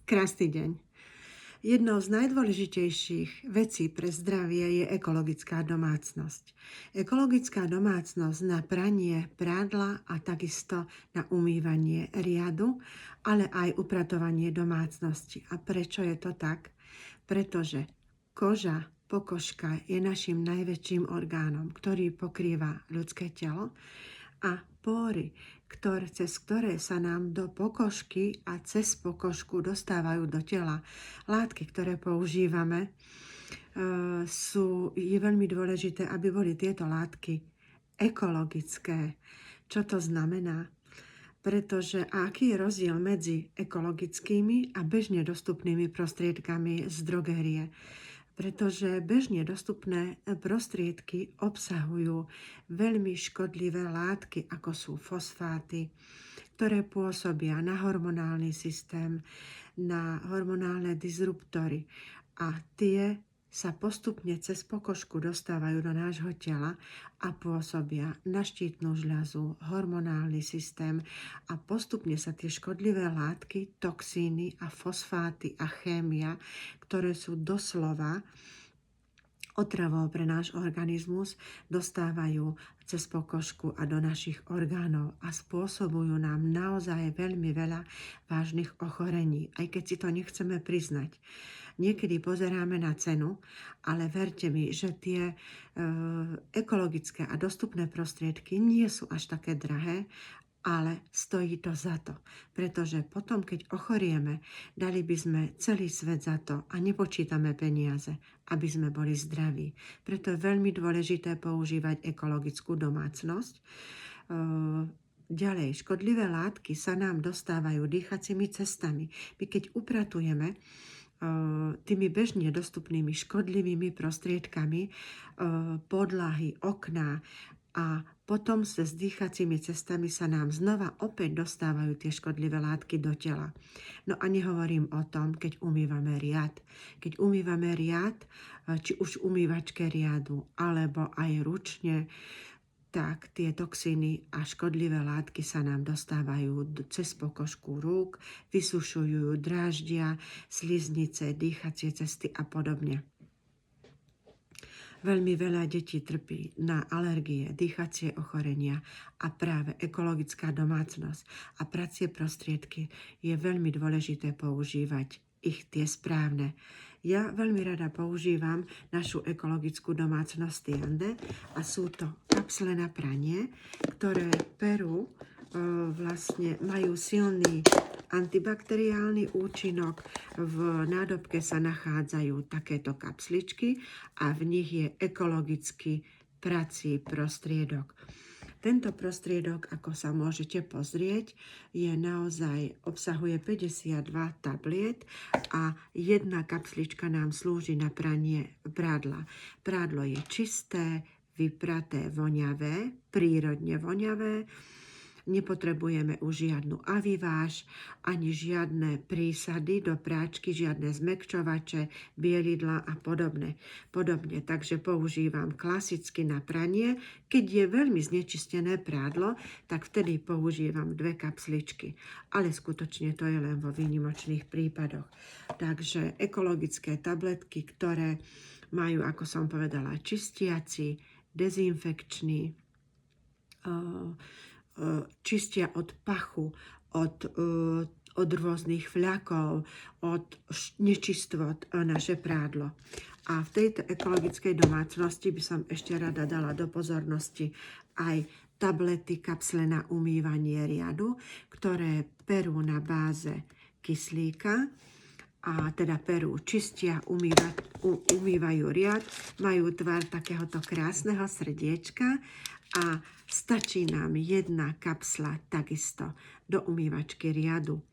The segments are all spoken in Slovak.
Krásny deň. Jednou z najdôležitejších vecí pre zdravie je ekologická domácnosť. Ekologická domácnosť na pranie prádla a takisto na umývanie riadu, ale aj upratovanie domácnosti. A prečo je to tak? Pretože koža, pokožka je našim najväčším orgánom, ktorý pokrýva ľudské telo a pory, cez ktoré sa nám do pokožky a cez pokožku dostávajú do tela látky, ktoré používame, je veľmi dôležité, aby boli tieto látky ekologické. Čo to znamená? Pretože aký je rozdiel medzi ekologickými a bežne dostupnými prostriedkami z drogérie? Pretože bežne dostupné prostriedky obsahujú veľmi škodlivé látky, ako sú fosfáty, ktoré pôsobia na hormonálny systém, na hormonálne disruptory a tie sa postupne cez pokožku dostávajú do nášho tela a pôsobia na štítnu žľazu, hormonálny systém a postupne sa tie škodlivé látky, toxíny a fosfáty a chémia, ktoré sú doslova otravou pre náš organizmus, dostávajú cez pokožku a do našich orgánov a spôsobujú nám naozaj veľmi veľa vážnych ochorení, aj keď si to nechceme priznať. Niekedy pozeráme na cenu, ale verte mi, že tie ekologické a dostupné prostriedky nie sú až také drahé, ale stojí to za to. Pretože potom, keď ochorieme, dali by sme celý svet za to a nepočítame peniaze, aby sme boli zdraví. Preto je veľmi dôležité používať ekologickú domácnosť. Ďalej, škodlivé látky sa nám dostávajú dýchacími cestami. My keď upratujeme tými bežne dostupnými škodlivými prostriedkami podlahy, okná a potom cez dýchacími cestami sa nám znova opäť dostávajú tie škodlivé látky do tela. No a nehovorím o tom, keď umývame riad. Keď umývame riad, či už umývačke riadu, alebo aj ručne, tak tie toxíny a škodlivé látky sa nám dostávajú cez pokožku rúk, vysušujú, dráždia, sliznice, dýchacie cesty a podobne. Veľmi veľa detí trpí na alergie, dýchacie ochorenia a práve ekologická domácnosť a pracie prostriedky je veľmi dôležité používať ich tie správne. Ja veľmi rada používam našu ekologickú domácnosť Tiande a sú to kapsle na pranie, ktoré perú, vlastne majú silný antibakteriálny účinok. V nádobke sa nachádzajú takéto kapsličky a v nich je ekologický prací prostriedok. Tento prostriedok, ako sa môžete pozrieť, obsahuje 52 tabliet a jedna kapslička nám slúži na pranie prádla. Prádlo je čisté, vypraté, voňavé, prírodne voňavé. Nepotrebujeme už žiadnu aviváž, ani žiadne prísady do práčky, žiadne zmäkčovače, bielidla a podobne. Takže používam klasicky na pranie. Keď je veľmi znečistené prádlo, tak vtedy používam 2 kapsličky. Ale skutočne to je len vo výnimočných prípadoch. Takže ekologické tabletky, ktoré majú, ako som povedala, čistiaci, dezinfekčný, čistia od pachu, od rôznych fľakov, od nečistot naše prádlo. A v tejto ekologickej domácnosti by som ešte rada dala do pozornosti aj tablety, kapsle na umývanie riadu, ktoré perú na báze kyslíka, a teda perú, čistia, umývajú riad, majú tvar takéhoto krásneho srdiečka a stačí nám 1 kapsla takisto do umývačky riadu.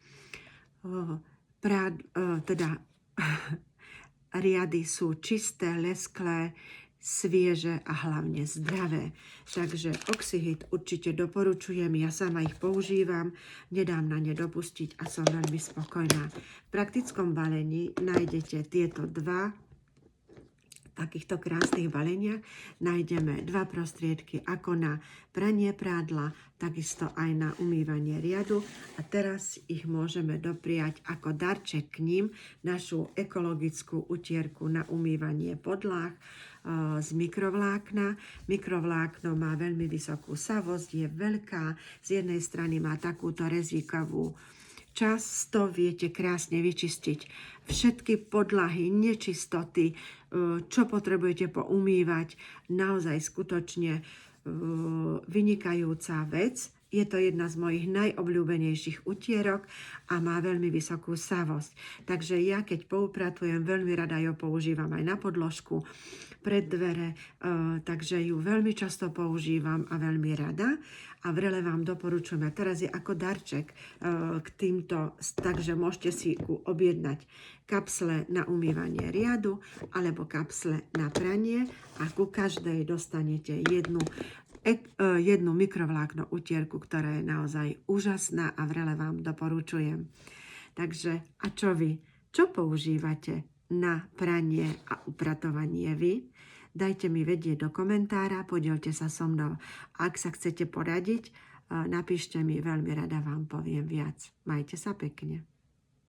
Riady sú čisté, lesklé, svieže a hlavne zdravé. Takže Oxyhit určite doporučujem, ja sama ich používam, nedám na ne dopustiť a som veľmi spokojná. V praktickom balení nájdete tieto 2 takýchto krásnych baleniach nájdeme dva prostriedky ako na pranie prádla, takisto aj na umývanie riadu. A teraz ich môžeme dopriať ako darček k ním našu ekologickú utierku na umývanie podláh z mikrovlákna. Mikrovlákno má veľmi vysokú savosť, je veľká, z jednej strany má takúto rezíkovú často viete krásne vyčistiť všetky podlahy, nečistoty, čo potrebujete poumývať. Naozaj skutočne vynikajúca vec. Je to jedna z mojich najobľúbenejších utierok a má veľmi vysokú savosť. Takže ja keď poupratujem, veľmi rada ju používam aj na podložku, pred dvere, takže ju veľmi často používam a veľmi rada. A vrele vám doporučujem. A teraz je ako darček k týmto, takže môžete si objednať kapsle na umývanie riadu alebo kapsle na pranie a ku každej dostanete jednu mikrovlákno utierku, ktorá je naozaj úžasná a vrele vám doporučujem. Takže a čo vy? Čo používate na pranie a upratovanie vy? Dajte mi vedieť do komentára, podielte sa so mnou. Ak sa chcete poradiť, napíšte mi, veľmi rada vám poviem viac. Majte sa pekne.